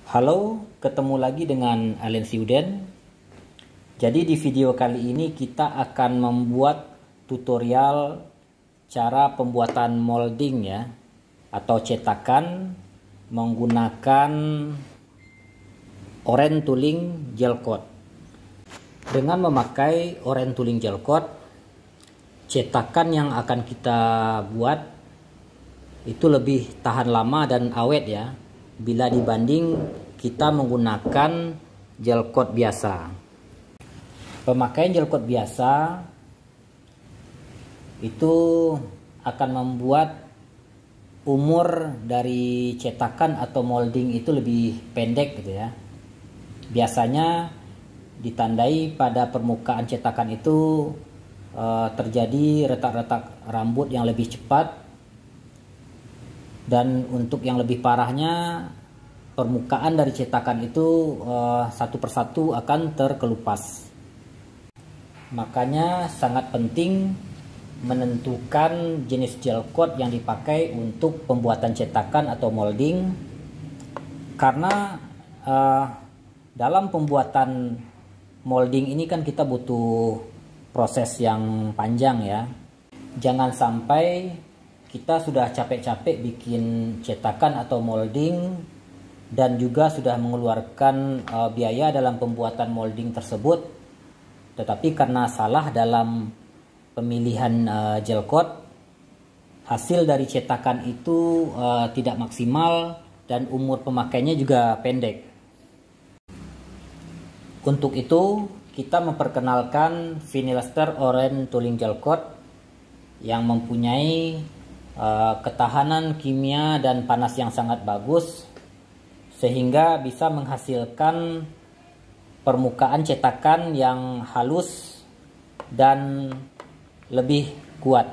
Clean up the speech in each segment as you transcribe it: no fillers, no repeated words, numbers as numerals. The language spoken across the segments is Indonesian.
Halo, ketemu lagi dengan Allen Siuden. Jadi di video kali ini kita akan membuat tutorial cara pembuatan molding ya, atau cetakan menggunakan Oren Tooling Gel Coat. Dengan memakai Oren Tooling Gel Coat, cetakan yang akan kita buat itu lebih tahan lama dan awet ya, bila dibanding kita menggunakan gel coat biasa. Pemakaian gel coat biasa itu akan membuat umur dari cetakan atau molding itu lebih pendek gitu ya. Biasanya ditandai pada permukaan cetakan itu terjadi retak-retak rambut yang lebih cepat. Dan untuk yang lebih parahnya, permukaan dari cetakan itu satu persatu akan terkelupas. Makanya sangat penting menentukan jenis gel coat yang dipakai untuk pembuatan cetakan atau molding. Karena dalam pembuatan molding ini kan kita butuh proses yang panjang ya. Jangan sampai kita sudah capek-capek bikin cetakan atau molding dan juga sudah mengeluarkan biaya dalam pembuatan molding tersebut, tetapi karena salah dalam pemilihan gel coat, hasil dari cetakan itu tidak maksimal dan umur pemakainya juga pendek. Untuk itu kita memperkenalkan Vinylester Oren Tooling Gel Coat yang mempunyai ketahanan kimia dan panas yang sangat bagus, sehingga bisa menghasilkan permukaan cetakan yang halus dan lebih kuat.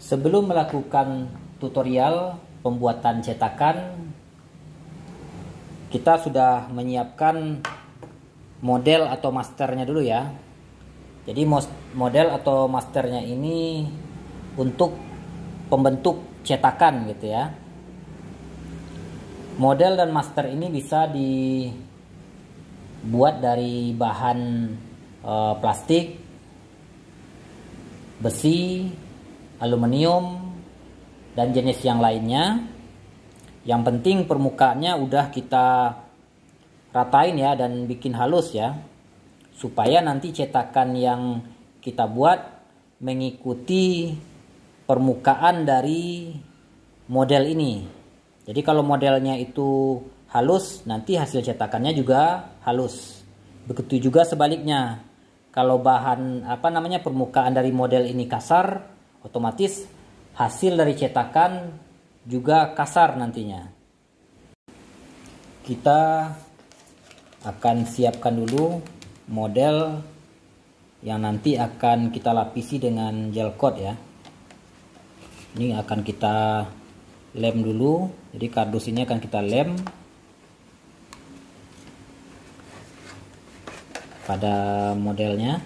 Sebelum melakukan tutorial pembuatan cetakan, kita sudah menyiapkan model atau masternya dulu ya. Jadi model atau masternya ini untuk pembentuk cetakan gitu ya. Model dan master ini bisa dibuat dari bahan plastik, besi, aluminium, dan jenis yang lainnya. Yang penting permukaannya udah kita ratain ya dan bikin halus ya, supaya nanti cetakan yang kita buat mengikuti permukaan dari model ini. Jadi kalau modelnya itu halus, nanti hasil cetakannya juga halus. Begitu juga sebaliknya. Kalau bahan permukaan dari model ini kasar, otomatis hasil dari cetakan juga kasar nantinya. Kita akan siapkan dulu model yang nanti akan kita lapisi dengan gel coat ya. Ini akan kita lem dulu. Jadi kardus ini akan kita lem pada modelnya.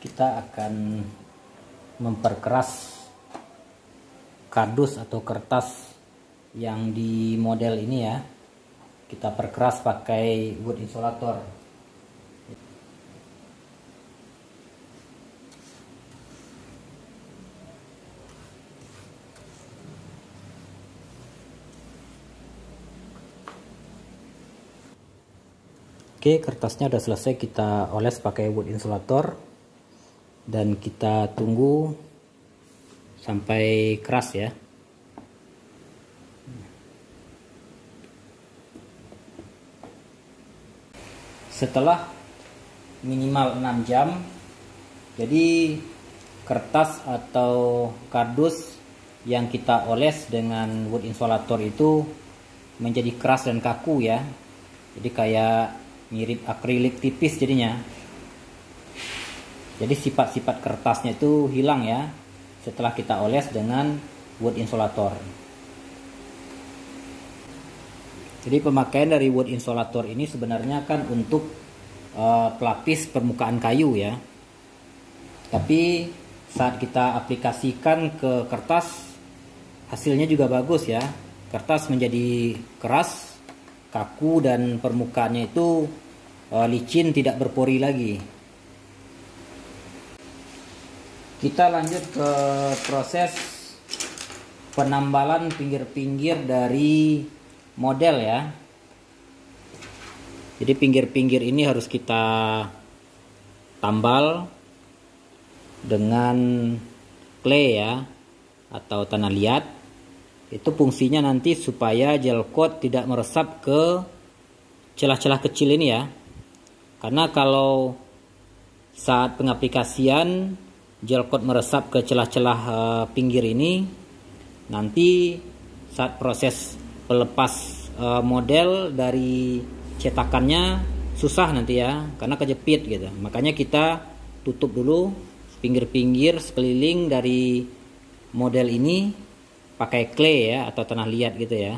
Kita akan memperkeras kardus atau kertas yang di model ini ya. Kita perkeras pakai wood insulator. Oke, kertasnya udah selesai kita oles pakai wood insulator. Dan kita tunggu sampai keras ya. setelah minimal 6 jam. Jadi kertas atau kardus yang kita oles dengan wood insolator itu menjadi keras dan kaku ya. Jadi kayak mirip akrilik tipis jadinya. Jadi sifat-sifat kertasnya itu hilang ya setelah kita oles dengan wood insolator. Jadi pemakaian dari wood insolator ini sebenarnya kan untuk pelapis permukaan kayu ya. Tapi saat kita aplikasikan ke kertas, hasilnya juga bagus ya. Kertas menjadi keras, kaku, dan permukaannya itu licin, tidak berpori lagi. Kita lanjut ke proses penambalan pinggir-pinggir dari model ya. Jadi pinggir-pinggir ini harus kita tambal dengan clay ya, atau tanah liat. Itu fungsinya nanti supaya gel coat tidak meresap ke celah-celah kecil ini ya. Karena kalau saat pengaplikasian gel coat meresap ke celah-celah pinggir ini, nanti saat proses pelepas model dari cetakannya susah nanti ya, karena kejepit gitu. Makanya kita tutup dulu pinggir-pinggir sekeliling dari model ini pakai clay ya, atau tanah liat gitu ya.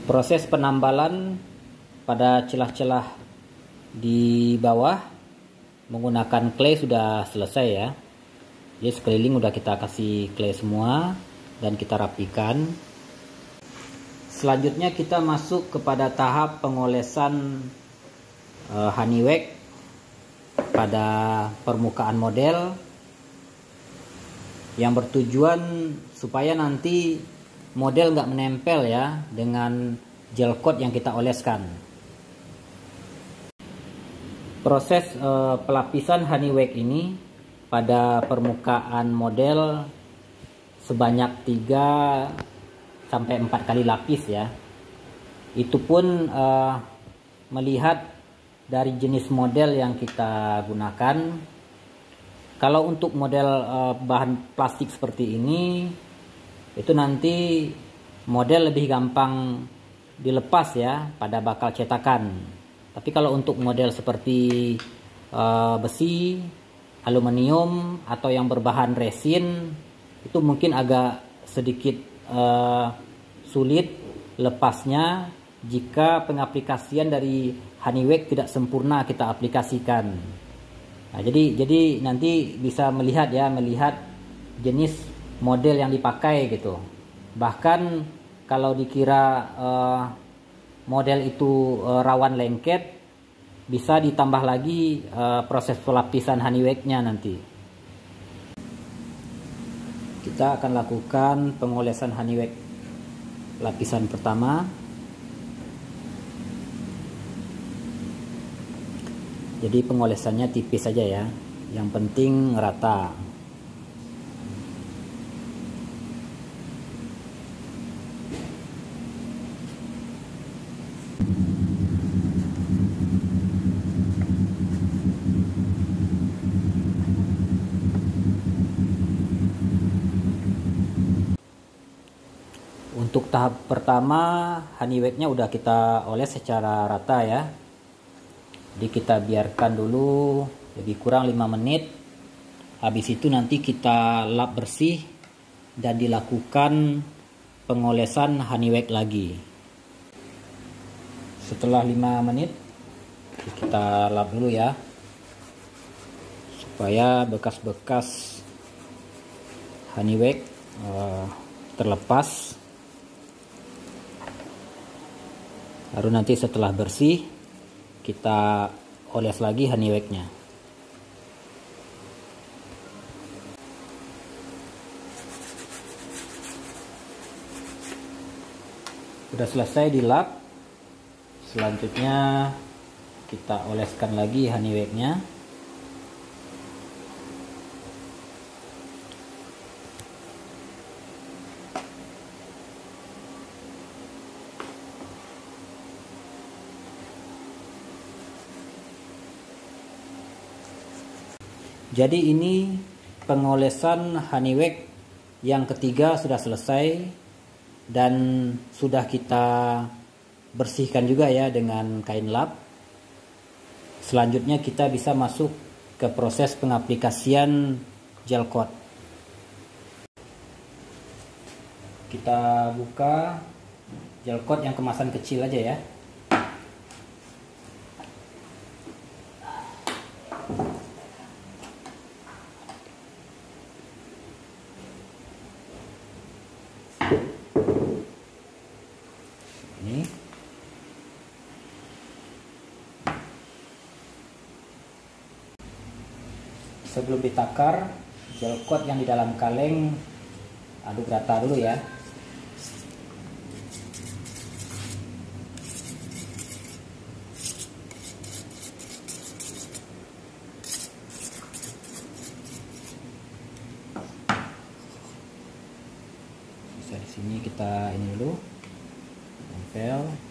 Proses penambalan pada celah-celah di bawah menggunakan clay sudah selesai ya. Jadi sekeliling udah kita kasih clay semua dan kita rapikan. Selanjutnya kita masuk kepada tahap pengolesan honeywax pada permukaan model yang bertujuan supaya nanti model nggak menempel ya dengan gel coat yang kita oleskan. Proses pelapisan honeywax ini pada permukaan model sebanyak 3 sampai 4 kali lapis ya. Itu pun melihat dari jenis model yang kita gunakan. Kalau untuk model bahan plastik seperti ini, itu nanti model lebih gampang dilepas ya pada bakal cetakan. Tapi kalau untuk model seperti besi, aluminium, atau yang berbahan resin, itu mungkin agak sedikit sulit lepasnya jika pengaplikasian dari honeywax tidak sempurna kita aplikasikan. Nah, jadi nanti bisa melihat jenis model yang dipakai gitu. Bahkan kalau dikira model itu rawan lengket, bisa ditambah lagi proses pelapisan honeywax-nya nanti. Kita akan lakukan pengolesan honeywax lapisan pertama. Jadi pengolesannya tipis saja ya, yang penting rata. Untuk tahap pertama, honeywax-nya udah kita oles secara rata ya. Jadi kita biarkan dulu lebih kurang 5 menit. Habis itu nanti kita lap bersih dan dilakukan pengolesan honeywax lagi. Setelah 5 menit kita lap dulu ya, supaya bekas-bekas honeywax terlepas. Baru nanti setelah bersih kita oles lagi honeywax-nya. Sudah selesai dilap. Selanjutnya kita oleskan lagi honeywax-nya. Jadi ini pengolesan honeywax yang ketiga sudah selesai dan sudah kita bersihkan juga ya dengan kain lap. Selanjutnya kita bisa masuk ke proses pengaplikasian gel coat. Kita buka gel coat yang kemasan kecil aja ya. Ini sebelum ditakar, gel coat yang di dalam kaleng aduk rata dulu ya. Bisa di sini kita ini dulu. Tempel.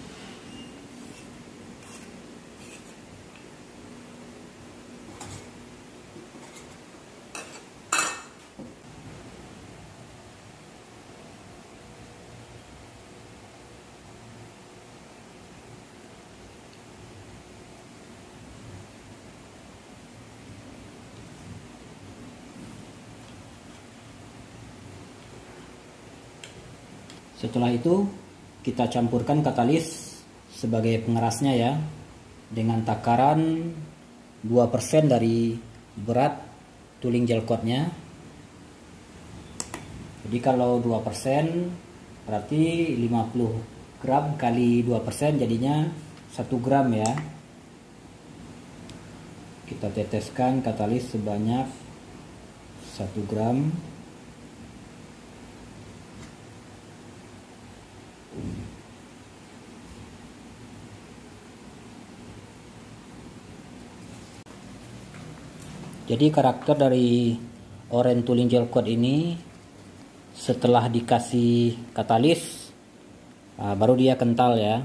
Setelah itu kita campurkan katalis sebagai pengerasnya ya, dengan takaran 2% dari berat tooling gel coatnya. Jadi kalau 2% berarti 50 gram kali 2% jadinya 1 gram ya. Kita teteskan katalis sebanyak 1 gram. Jadi karakter dari Orange Tooling Gel Coat ini setelah dikasih katalis baru dia kental ya.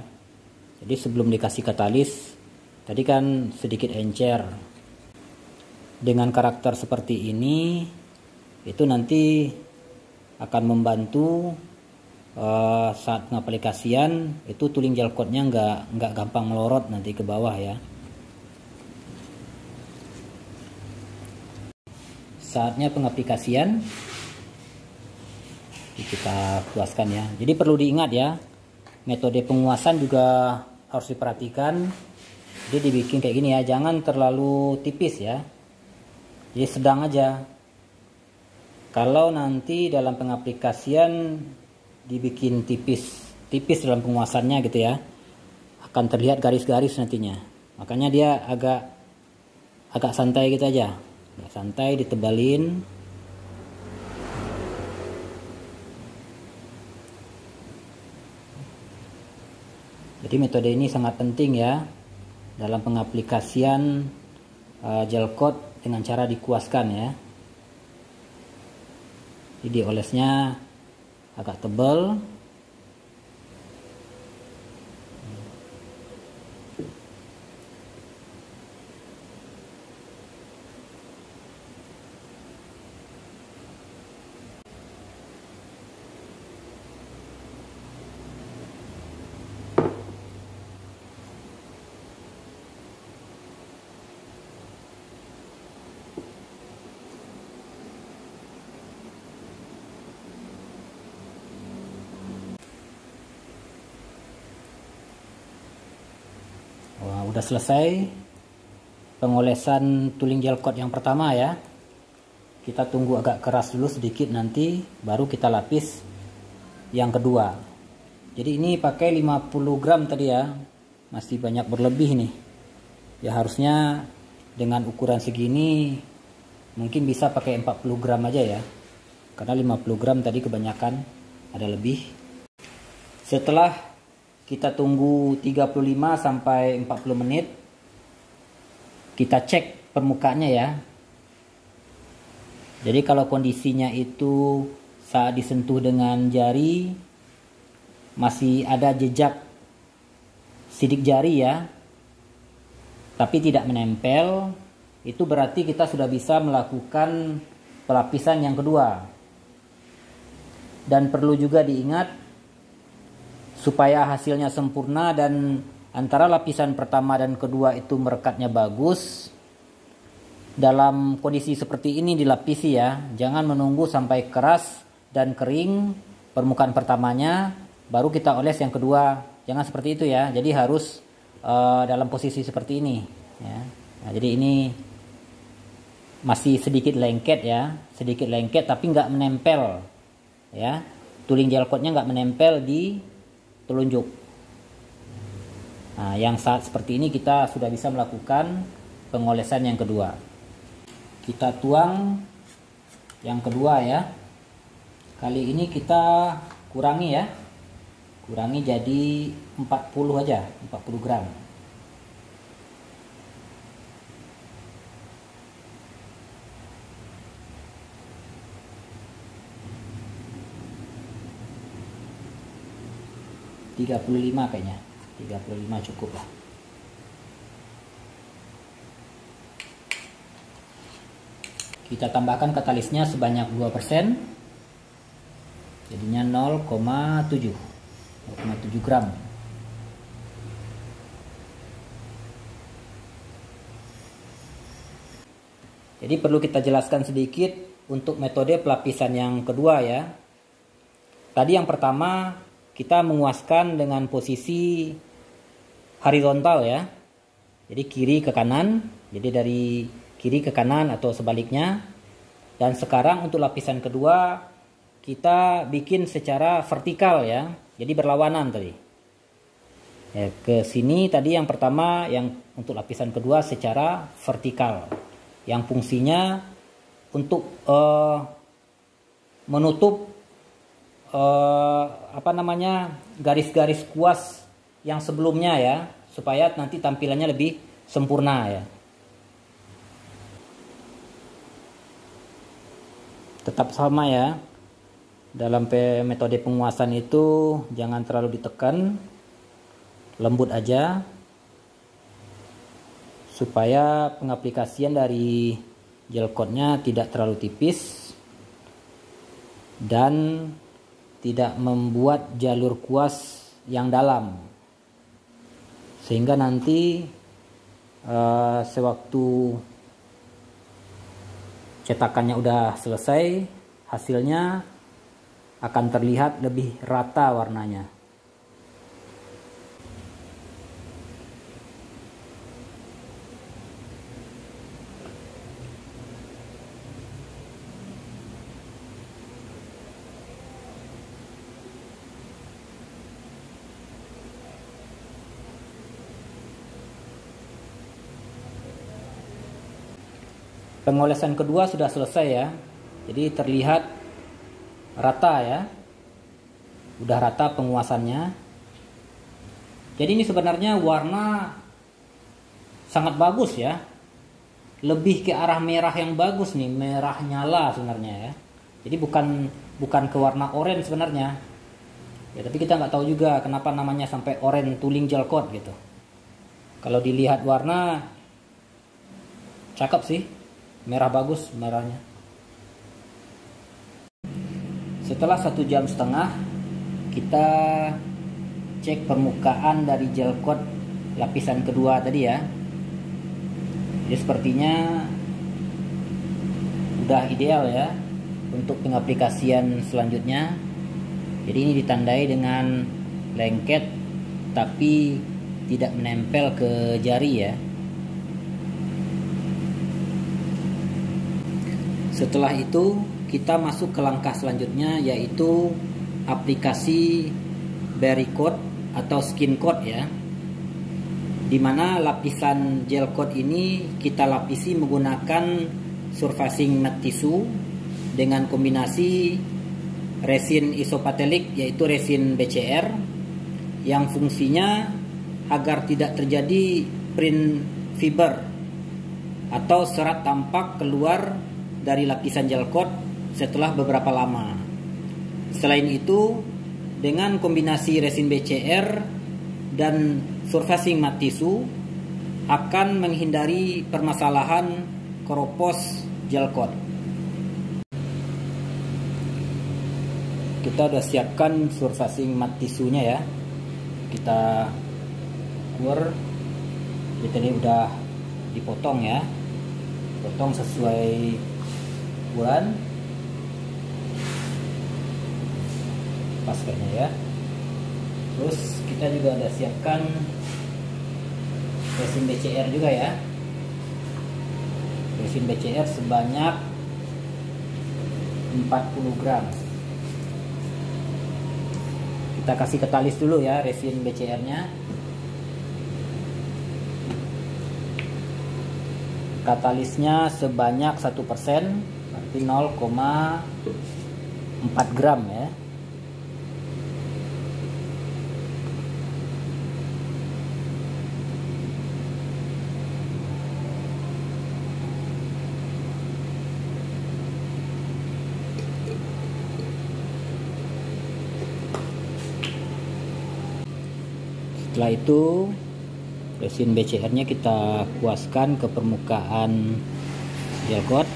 Jadi sebelum dikasih katalis tadi kan sedikit encer. Dengan karakter seperti ini itu nanti akan membantu saat pengaplikasian itu tooling gel coatnya nggak gampang melorot nanti ke bawah ya. Saatnya pengaplikasian kita puaskan ya. Jadi perlu diingat ya, metode penguasan juga harus diperhatikan. Jadi dibikin kayak gini ya, jangan terlalu tipis ya. Jadi sedang aja. Kalau nanti dalam pengaplikasian dibikin tipis dalam penguasannya gitu ya, akan terlihat garis-garis nantinya. Makanya dia agak santai gitu aja, agak santai, ditebalin. Jadi metode ini sangat penting ya dalam pengaplikasian gel coat dengan cara dikuaskan ya. Jadi olesnya agak tebal. Wah, udah selesai pengolesan tooling gel coat yang pertama ya. Kita tunggu agak keras dulu sedikit, nanti baru kita lapis yang kedua. Jadi ini pakai 50 gram tadi ya, masih banyak berlebih nih ya. Harusnya dengan ukuran segini mungkin bisa pakai 40 gram aja ya, karena 50 gram tadi kebanyakan, ada lebih. Setelah kita tunggu 35 sampai 40 menit, kita cek permukaannya ya. Jadi kalau kondisinya itu saat disentuh dengan jari masih ada jejak sidik jari ya, tapi tidak menempel, itu berarti kita sudah bisa melakukan pelapisan yang kedua. Dan perlu juga diingat, supaya hasilnya sempurna dan antara lapisan pertama dan kedua itu merekatnya bagus, dalam kondisi seperti ini dilapisi ya. Jangan menunggu sampai keras dan kering permukaan pertamanya baru kita oles yang kedua. Jangan seperti itu ya. Jadi harus dalam posisi seperti ini ya. Nah, jadi ini masih sedikit lengket ya, sedikit lengket tapi nggak menempel ya. Tooling gel coatnya nggak menempel di telunjuk. Nah, yang saat seperti ini kita sudah bisa melakukan pengolesan yang kedua. Kita tuang yang kedua ya. Kali ini kita kurangi ya. Kurangi jadi 40 aja, 40 gram. $35 kayaknya. 35 cukup lah. Kita tambahkan katalisnya sebanyak 2%. Jadinya 0,7 gram. Jadi perlu kita jelaskan sedikit untuk metode pelapisan yang kedua ya. Tadi yang pertama kita menguaskan dengan posisi horizontal ya. Jadi kiri ke kanan. Jadi dari kiri ke kanan atau sebaliknya. Dan sekarang untuk lapisan kedua kita bikin secara vertikal ya. Jadi berlawanan tadi. Ya, ke sini tadi yang pertama, yang untuk lapisan kedua secara vertikal. Yang fungsinya untuk menutup garis-garis kuas yang sebelumnya ya, supaya nanti tampilannya lebih sempurna ya. Tetap sama ya, dalam metode penguasan itu jangan terlalu ditekan, lembut aja, supaya pengaplikasian dari gel coatnya tidak terlalu tipis dan tidak membuat jalur kuas yang dalam, sehingga nanti sewaktu cetakannya udah selesai, hasilnya akan terlihat lebih rata warnanya. Pengolesan kedua sudah selesai ya. Jadi terlihat rata ya. Udah rata penguasannya. Jadi ini sebenarnya warna sangat bagus ya. Lebih ke arah merah yang bagus nih, merah nyala sebenarnya ya. Jadi bukan ke warna oranye sebenarnya. Ya, tapi kita nggak tahu juga kenapa namanya sampai oranye tuling gel coat gitu. Kalau dilihat warna cakep sih. Merah bagus merahnya. Setelah 1,5 jam kita cek permukaan dari gel coat lapisan kedua tadi ya. Jadi sepertinya udah ideal ya untuk pengaplikasian selanjutnya. Jadi ini ditandai dengan lengket tapi tidak menempel ke jari ya. Setelah itu kita masuk ke langkah selanjutnya, yaitu aplikasi berry coat atau skin coat ya, dimana lapisan gel coat ini kita lapisi menggunakan surfacing matte tissue dengan kombinasi resin isopatelik yaitu resin BCR yang fungsinya agar tidak terjadi print fiber atau serat tampak keluar dari lapisan gel coat setelah beberapa lama. Selain itu, dengan kombinasi resin BCR dan surfacing matte tissue akan menghindari permasalahan keropos gel coat. Kita udah siapkan surfacing matte tissue-nya ya. Kita ukur. Jadi udah dipotong ya. Potong sesuai ukuran. Pas kayaknya ya. Terus kita juga ada siapkan resin BCR juga ya. Resin BCR sebanyak 40 gram. Kita kasih katalis dulu ya resin BCR-nya. Katalisnya sebanyak 1%, berarti 0,4 gram ya. Setelah itu resin BCR-nya kita kuaskan ke permukaan gel coat.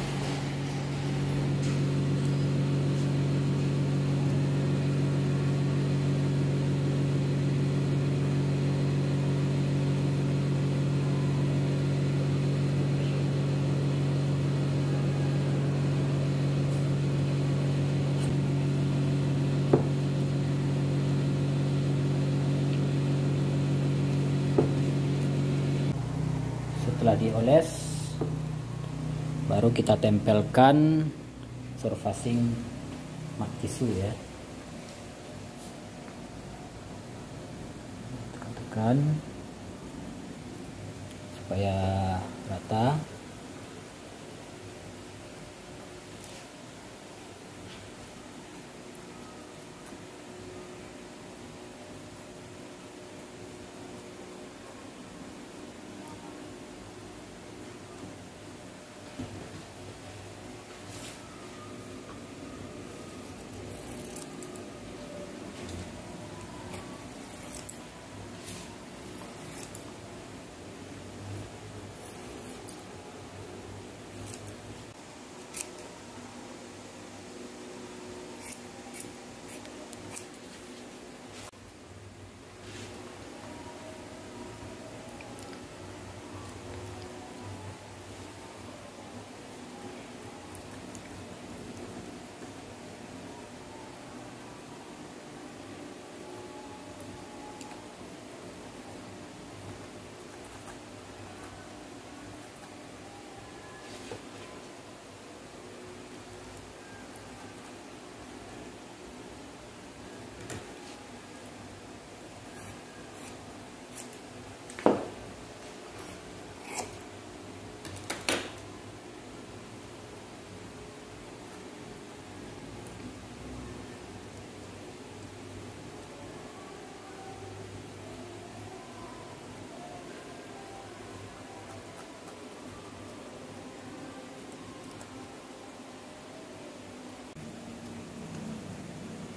Setelah dioles, baru kita tempelkan surfacing matte tissue ya. Tekan-tekan supaya rata.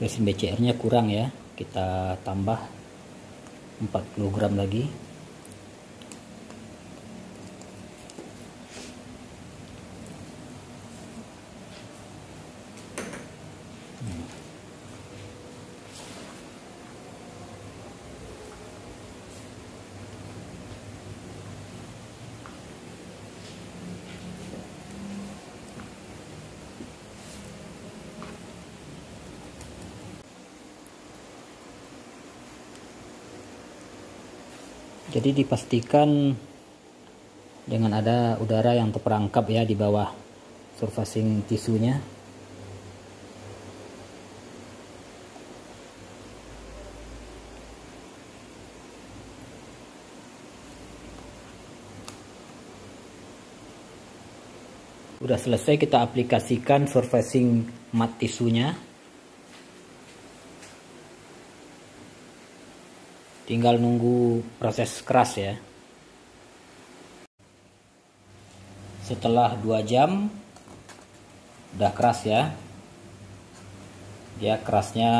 resin BCR nya kurang ya, kita tambah 40 gram lagi. Jadi dipastikan dengan ada udara yang terperangkap ya di bawah surfacing tisunya. Udah selesai kita aplikasikan surfacing mat tisunya. Tinggal nunggu proses keras ya. Setelah 2 jam udah keras ya. Dia kerasnya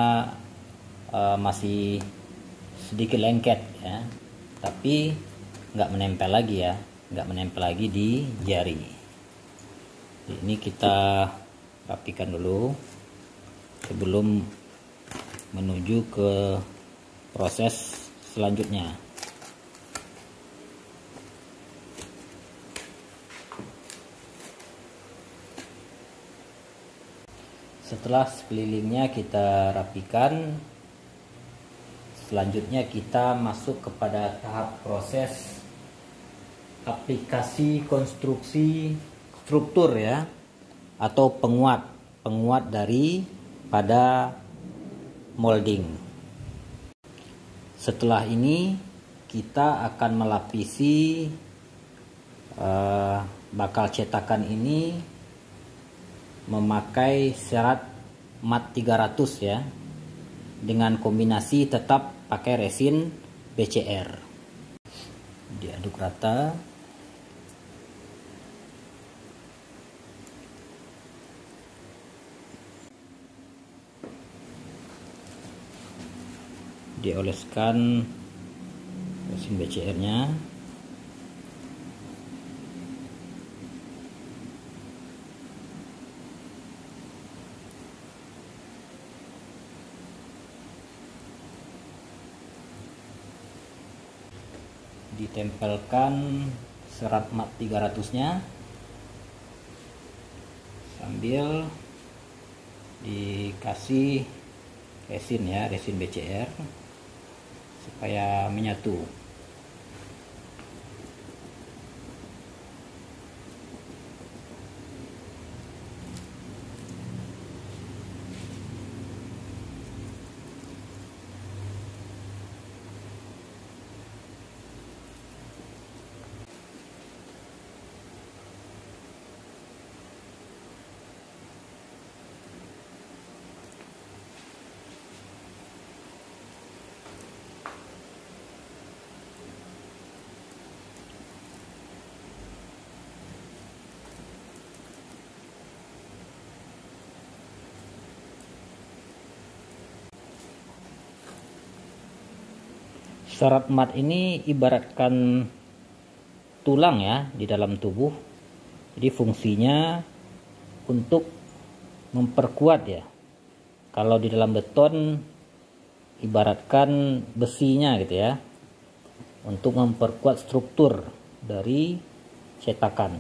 masih sedikit lengket ya, tapi nggak menempel lagi ya, nggak menempel lagi di jari. Ini kita rapikan dulu sebelum menuju ke proses selanjutnya. Setelah sekelilingnya kita rapikan, selanjutnya kita masuk kepada tahap proses aplikasi konstruksi struktur ya, atau penguat dari pada molding. Setelah ini kita akan melapisi bakal cetakan ini memakai serat mat 300 ya, dengan kombinasi tetap pakai resin BCR. Diaduk rata. Dioleskan resin BCR-nya. Ditempelkan serat mat 300-nya sambil dikasih resin ya, resin BCR supaya menyatu. Serat mat ini ibaratkan tulang ya di dalam tubuh. Jadi fungsinya untuk memperkuat ya. Kalau di dalam beton ibaratkan besinya gitu ya, untuk memperkuat struktur dari cetakan.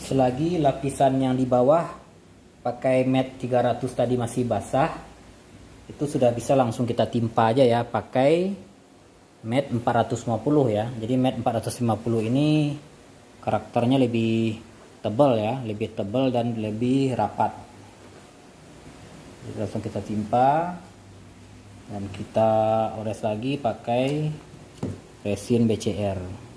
Selagi lapisan yang di bawah pakai mat 300 tadi masih basah, itu sudah bisa langsung kita timpa aja ya pakai mat 450 ya. Jadi mat 450 ini karakternya lebih tebal ya, lebih tebal dan lebih rapat. Jadi langsung kita timpa dan kita ores lagi pakai resin BCR.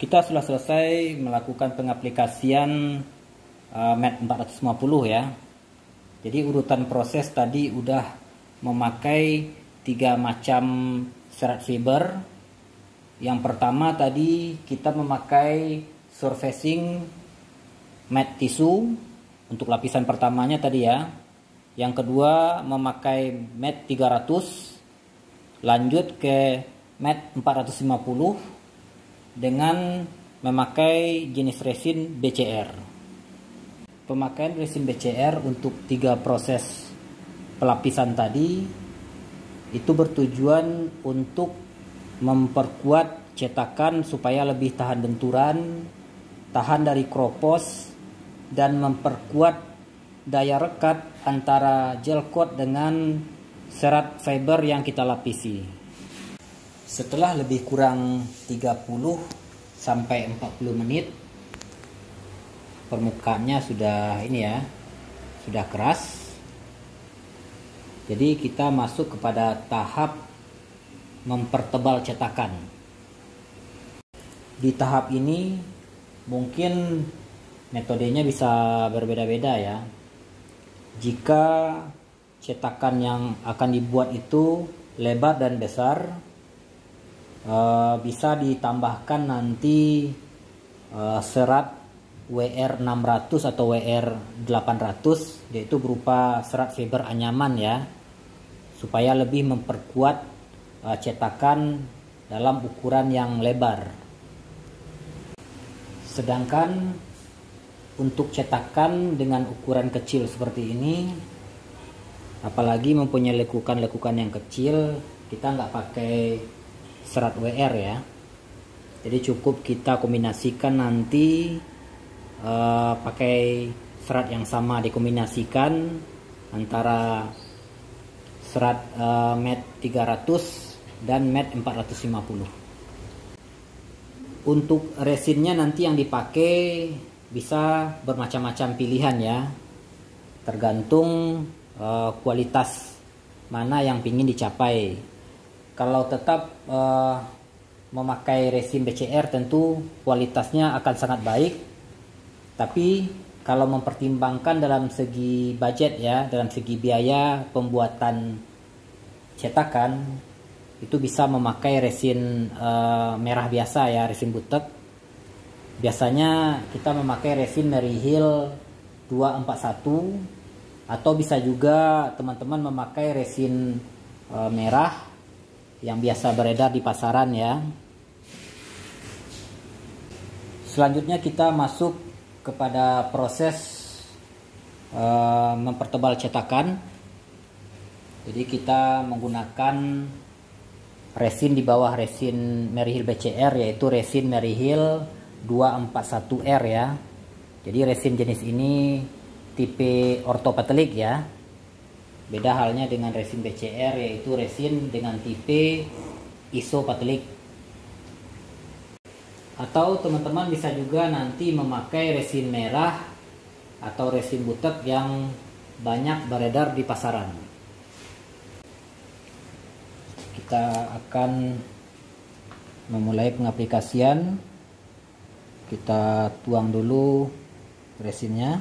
Kita sudah selesai melakukan pengaplikasian MET 450 ya. Jadi urutan proses tadi udah memakai 3 macam serat fiber. Yang pertama tadi kita memakai surfacing matte tisu untuk lapisan pertamanya tadi ya. Yang kedua memakai matte 300, lanjut ke matte 450 dengan memakai jenis resin BCR. Pemakaian resin BCR untuk 3 proses pelapisan tadi itu bertujuan untuk memperkuat cetakan supaya lebih tahan benturan, tahan dari kropos, dan memperkuat daya rekat antara gel coat dengan serat fiber yang kita lapisi. Setelah lebih kurang 30 sampai 40 menit permukaannya sudah ini ya, sudah keras. Jadi kita masuk kepada tahap mempertebal cetakan. Di tahap ini mungkin metodenya bisa berbeda-beda ya. Jika cetakan yang akan dibuat itu lebar dan besar, bisa ditambahkan nanti serat WR600 atau WR800, yaitu berupa serat fiber anyaman ya, supaya lebih memperkuat cetakan dalam ukuran yang lebar. Sedangkan untuk cetakan dengan ukuran kecil seperti ini, apalagi mempunyai lekukan-lekukan yang kecil, kita nggak pakai serat WR ya. Jadi cukup kita kombinasikan nanti pakai serat yang sama, dikombinasikan antara serat matte 300 dan matte 450. Untuk resinnya nanti yang dipakai bisa bermacam-macam pilihan ya, tergantung kualitas mana yang ingin dicapai. Kalau tetap memakai resin BCR tentu kualitasnya akan sangat baik, tapi kalau mempertimbangkan dalam segi budget ya, dalam segi biaya pembuatan cetakan, itu bisa memakai resin merah biasa ya, resin butek. Biasanya kita memakai resin Maryhill 241, atau bisa juga teman-teman memakai resin merah yang biasa beredar di pasaran ya. Selanjutnya kita masuk kepada proses mempertebal cetakan. Jadi kita menggunakan resin di bawah resin Maryhill BCR, yaitu resin Maryhill 241R ya. Jadi resin jenis ini tipe ortopatelik ya. Beda halnya dengan resin BCR, yaitu resin dengan tipe isopatelik. Atau teman-teman bisa juga nanti memakai resin merah atau resin butek yang banyak beredar di pasaran. Kita akan memulai pengaplikasian. Kita tuang dulu resinnya.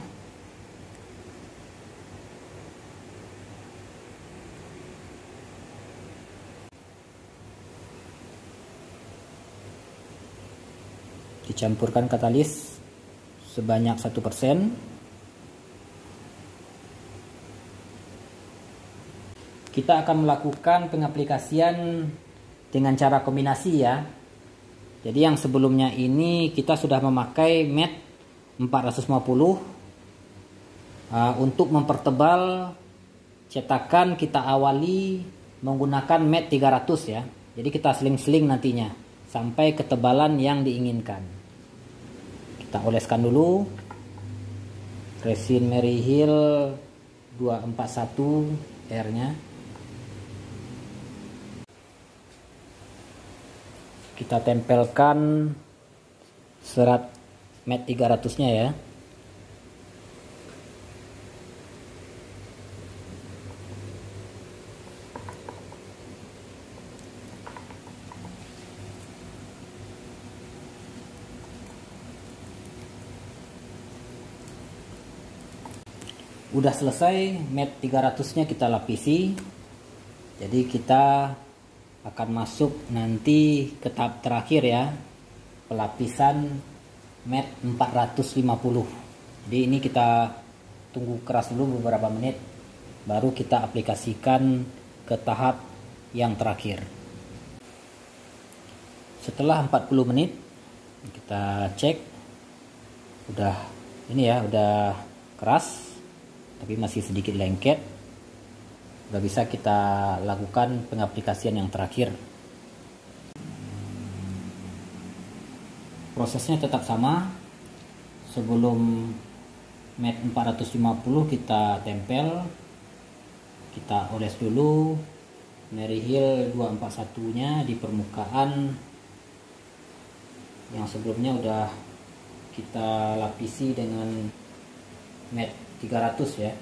Dicampurkan katalis sebanyak 1%. Kita akan melakukan pengaplikasian dengan cara kombinasi ya. Jadi yang sebelumnya ini kita sudah memakai matte 450. Untuk mempertebal cetakan kita awali menggunakan matte 300 ya. Jadi kita seling-seling nantinya sampai ketebalan yang diinginkan. Kita oleskan dulu resin Maryhill 241R nya. Kita tempelkan serat matte 300 nya ya. Udah selesai, mat 300-nya kita lapisi. Jadi kita akan masuk nanti ke tahap terakhir ya, pelapisan mat 450. Jadi ini kita tunggu keras dulu beberapa menit, baru kita aplikasikan ke tahap yang terakhir. Setelah 40 menit kita cek, udah ini ya, udah keras tapi masih sedikit lengket. Udah bisa kita lakukan pengaplikasian yang terakhir. Prosesnya tetap sama. Sebelum mat 450 kita tempel, kita oles dulu Merihil 241 nya di permukaan yang sebelumnya udah kita lapisi dengan mat 300 ya.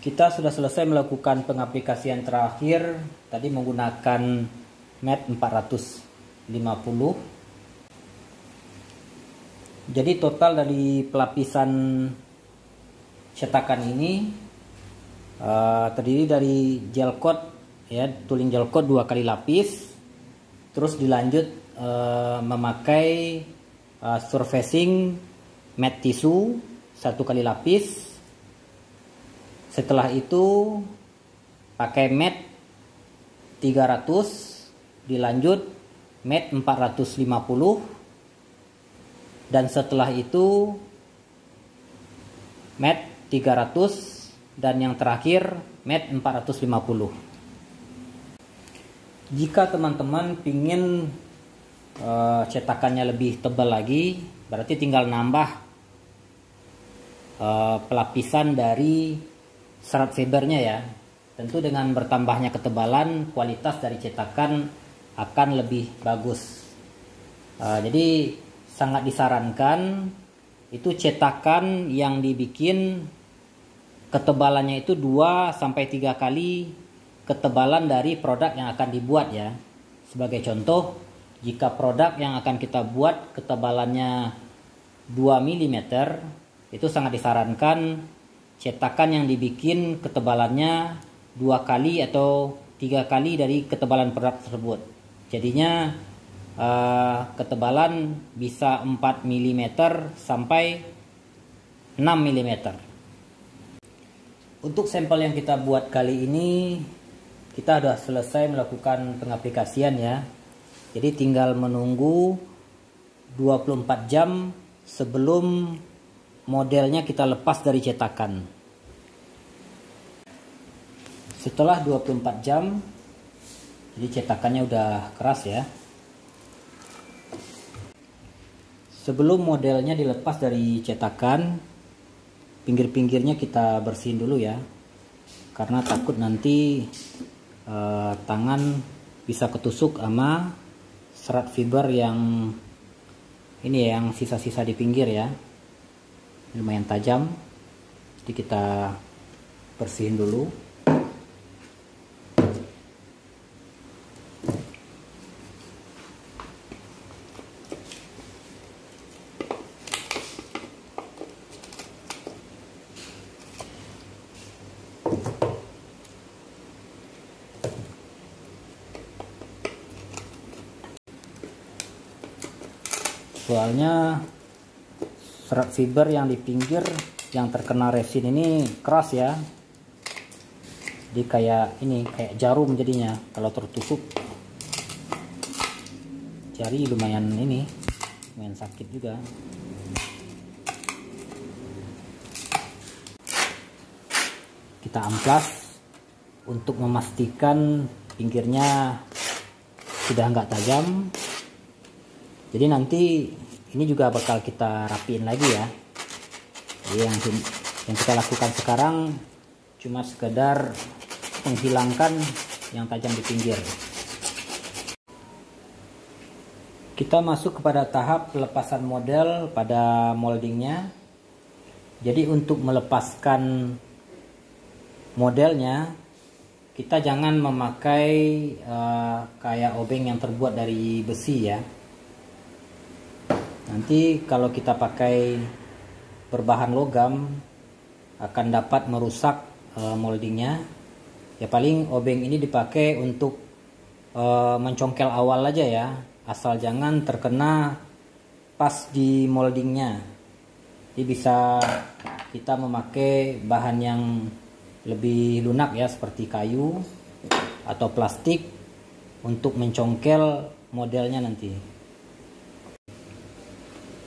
Kita sudah selesai melakukan pengaplikasian terakhir tadi menggunakan mat 450. Jadi total dari pelapisan cetakan ini terdiri dari gel coat ya, tooling gel coat 2 kali lapis, terus dilanjut memakai surfacing mat tisu 1 kali lapis. Setelah itu pakai mat 300, dilanjut mat 450, dan setelah itu mat 300, dan yang terakhir mat 450. Jika teman-teman ingin cetakannya lebih tebal lagi, berarti tinggal nambah pelapisan dari serat fibernya ya. Tentu dengan bertambahnya ketebalan, kualitas dari cetakan akan lebih bagus. Jadi sangat disarankan itu cetakan yang dibikin ketebalannya itu 2-3 kali ketebalan dari produk yang akan dibuat ya. Sebagai contoh, jika produk yang akan kita buat ketebalannya 2 mm, itu sangat disarankan cetakan yang dibikin ketebalannya 2 kali atau 3 kali dari ketebalan produk tersebut. Jadinya ketebalan bisa 4 mm sampai 6 mm. Untuk sampel yang kita buat kali ini, kita sudah selesai melakukan pengaplikasian ya. Jadi tinggal menunggu 24 jam sebelum modelnya kita lepas dari cetakan. Setelah 24 jam, jadi cetakannya udah keras ya. Sebelum modelnya dilepas dari cetakan, pinggir-pinggirnya kita bersihin dulu ya, karena takut nanti tangan bisa ketusuk sama serat fiber yang ini ya, yang sisa-sisa di pinggir ya. Lumayan tajam, jadi kita bersihin dulu. Soalnya serat fiber yang di pinggir yang terkena resin ini keras ya. Jadi kayak ini, kayak jarum jadinya kalau tertusuk. Jari lumayan ini, lumayan sakit juga. Kita amplas untuk memastikan pinggirnya sudah nggak tajam. Jadi nanti ini juga bakal kita rapiin lagi ya. Jadi yang kita lakukan sekarang cuma sekedar menghilangkan yang tajam di pinggir. Kita masuk kepada tahap pelepasan model pada moldingnya. Jadi untuk melepaskan modelnya, kita jangan memakai kayak obeng yang terbuat dari besi ya. Nanti kalau kita pakai berbahan logam akan dapat merusak moldingnya. Ya paling obeng ini dipakai untuk mencongkel awal aja ya, asal jangan terkena pas di moldingnya. Jadi bisa kita memakai bahan yang lebih lunak ya, seperti kayu atau plastik untuk mencongkel modelnya nanti.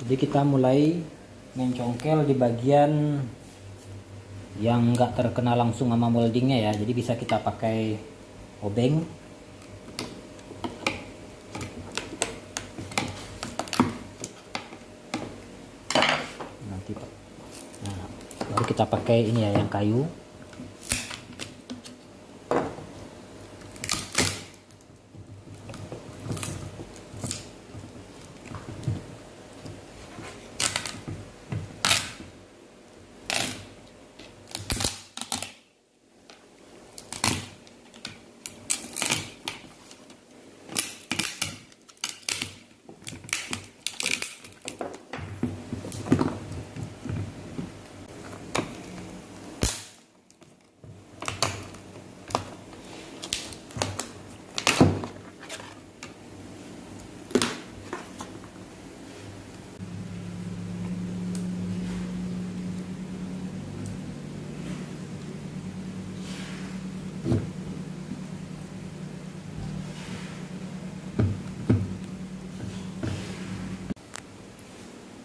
Jadi kita mulai mencongkel di bagian yang nggak terkena langsung sama moldingnya ya. Jadi bisa kita pakai obeng. Nah, baru kita pakai ini ya, yang kayu.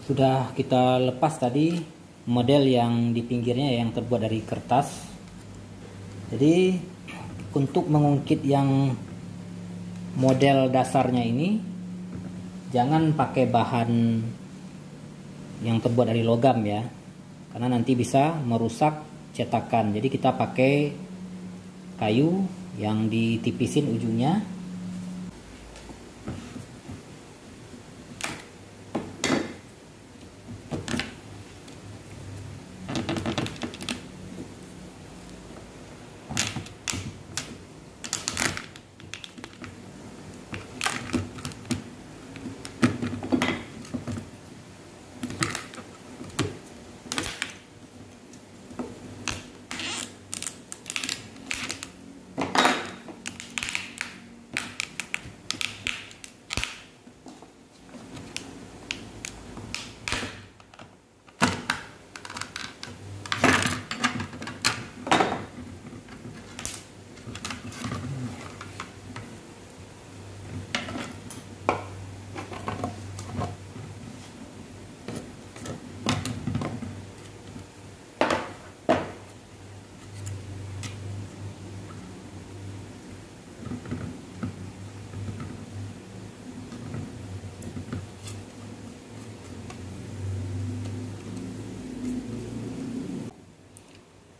Sudah kita lepas tadi model yang di pinggirnya yang terbuat dari kertas. Jadi untuk mengungkit yang model dasarnya ini, jangan pakai bahan yang terbuat dari logam ya, karena nanti bisa merusak cetakan. Jadi kita pakai kayu yang ditipisin ujungnya.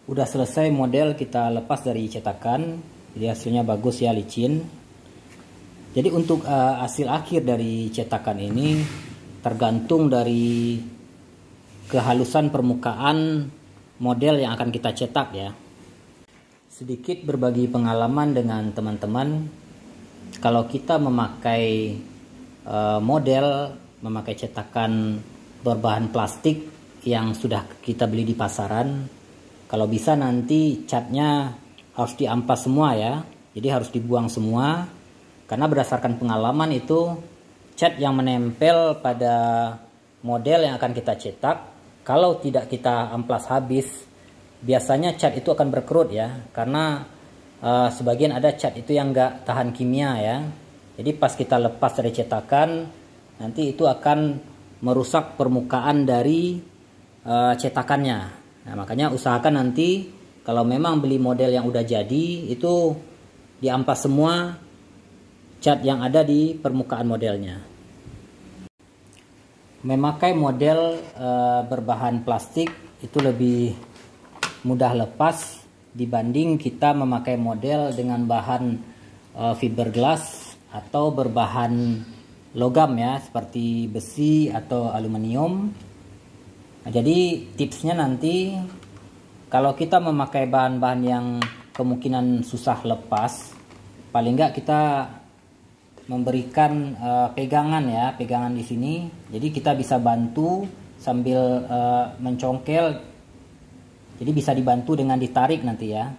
Udah selesai model kita lepas dari cetakan. Jadi hasilnya bagus ya, licin. Jadi untuk hasil akhir dari cetakan ini tergantung dari kehalusan permukaan model yang akan kita cetak ya. Sedikit berbagi pengalaman dengan teman-teman. Kalau kita memakai memakai cetakan berbahan plastik yang sudah kita beli di pasaran, kalau bisa nanti catnya harus diampas semua ya. Jadi harus dibuang semua. Karena berdasarkan pengalaman itu, cat yang menempel pada model yang akan kita cetak, kalau tidak kita amplas habis, biasanya cat itu akan berkerut ya. Karena sebagian ada cat itu yang nggak tahan kimia ya. Jadi pas kita lepas dari cetakan, nanti itu akan merusak permukaan dari cetakannya. Nah, makanya usahakan nanti kalau memang beli model yang udah jadi, itu diamplas semua cat yang ada di permukaan modelnya. Memakai model berbahan plastik itu lebih mudah lepas dibanding kita memakai model dengan bahan fiberglass atau berbahan logam ya, seperti besi atau aluminium. Nah, jadi tipsnya nanti kalau kita memakai bahan-bahan yang kemungkinan susah lepas, paling enggak kita memberikan pegangan di sini. Jadi kita bisa bantu sambil mencongkel. Jadi bisa dibantu dengan ditarik nanti ya.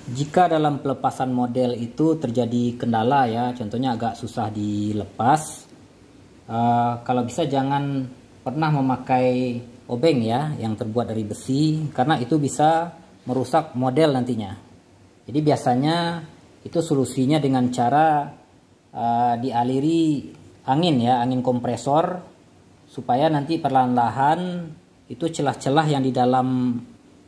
Jika dalam pelepasan model itu terjadi kendala ya, contohnya agak susah dilepas, kalau bisa jangan pernah memakai obeng ya yang terbuat dari besi, karena itu bisa merusak model nantinya. Jadi biasanya itu solusinya dengan cara dialiri angin ya, angin kompresor, supaya nanti perlahan-lahan itu celah-celah yang di dalam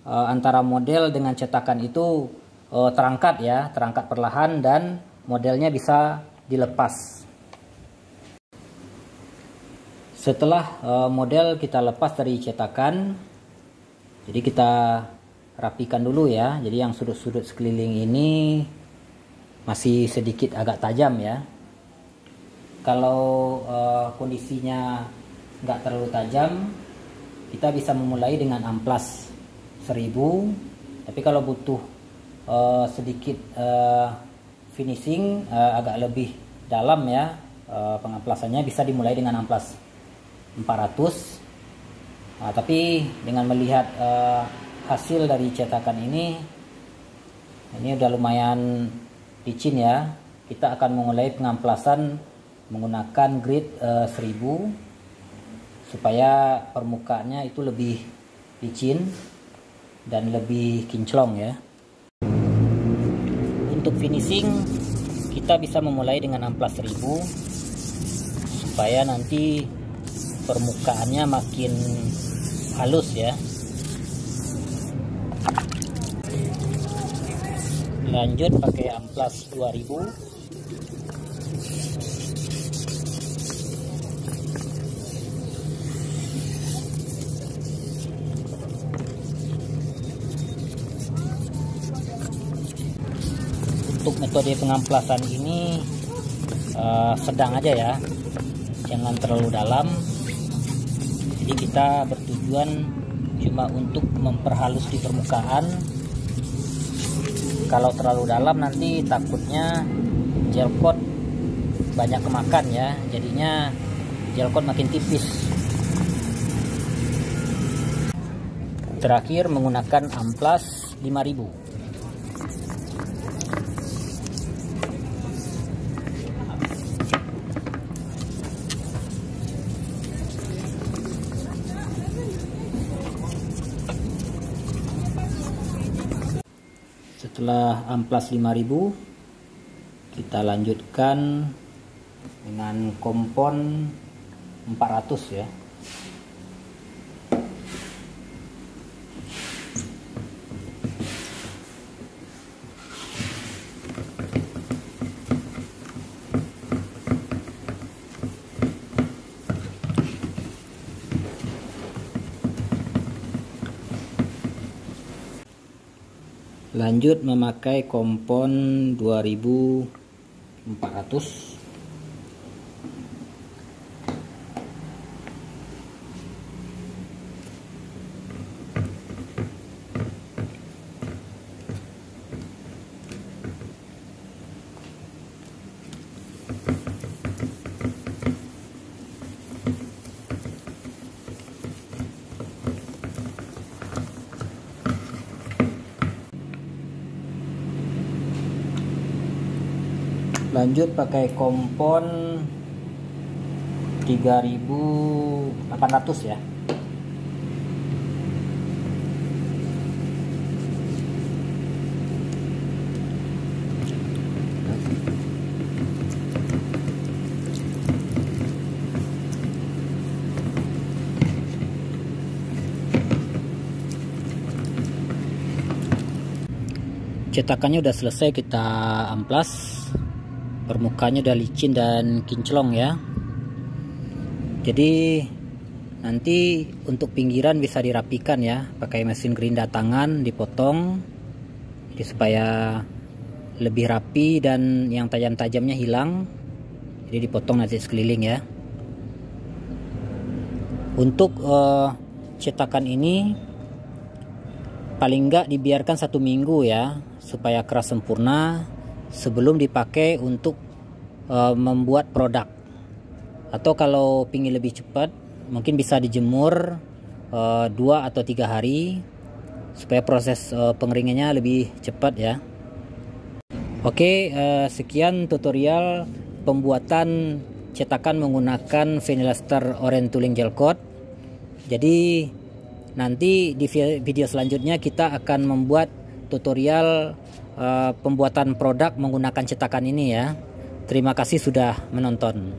antara model dengan cetakan itu terangkat ya, terangkat perlahan dan modelnya bisa dilepas. Setelah model kita lepas dari cetakan, jadi kita rapikan dulu ya. Jadi yang sudut-sudut sekeliling ini masih sedikit agak tajam ya. Kalau kondisinya nggak terlalu tajam, kita bisa memulai dengan amplas 1000. Tapi kalau butuh sedikit finishing agak lebih dalam ya, pengamplasannya bisa dimulai dengan amplas 400. Nah, tapi dengan melihat hasil dari cetakan ini udah lumayan licin ya, kita akan memulai pengamplasan menggunakan grit 1000 supaya permukaannya itu lebih licin dan lebih kinclong ya. Untuk finishing kita bisa memulai dengan amplas 1000 supaya nanti permukaannya makin halus ya. Lanjut pakai amplas 2000. Untuk metode pengamplasan ini sedang aja ya, jangan terlalu dalam. Jadi kita bertujuan cuma untuk memperhalus di permukaan. Kalau terlalu dalam nanti takutnya gel coat banyak kemakan ya, jadinya gel coat makin tipis. Terakhir menggunakan amplas 5000. Setelah amplas 5000, kita lanjutkan dengan kompon 400 ya. Lanjut memakai kompon 2400. Lanjut pakai kompon 3800 ya. Cetakannya udah selesai kita amplas, permukaannya udah licin dan kinclong ya. Jadi nanti untuk pinggiran bisa dirapikan ya, pakai mesin gerinda tangan, dipotong jadi supaya lebih rapi dan yang tajam-tajamnya hilang. Jadi dipotong nanti sekeliling ya. Untuk cetakan ini paling enggak dibiarkan 1 minggu ya, supaya keras sempurna sebelum dipakai untuk membuat produk. Atau kalau pingin lebih cepat, mungkin bisa dijemur 2 atau 3 hari supaya proses pengeringannya lebih cepat ya. Oke, sekian tutorial pembuatan cetakan menggunakan Vanilla Star Orange Tooling Gel Coat. Jadi nanti di video selanjutnya kita akan membuat tutorial pembuatan produk menggunakan cetakan ini ya. Terima kasih sudah menonton.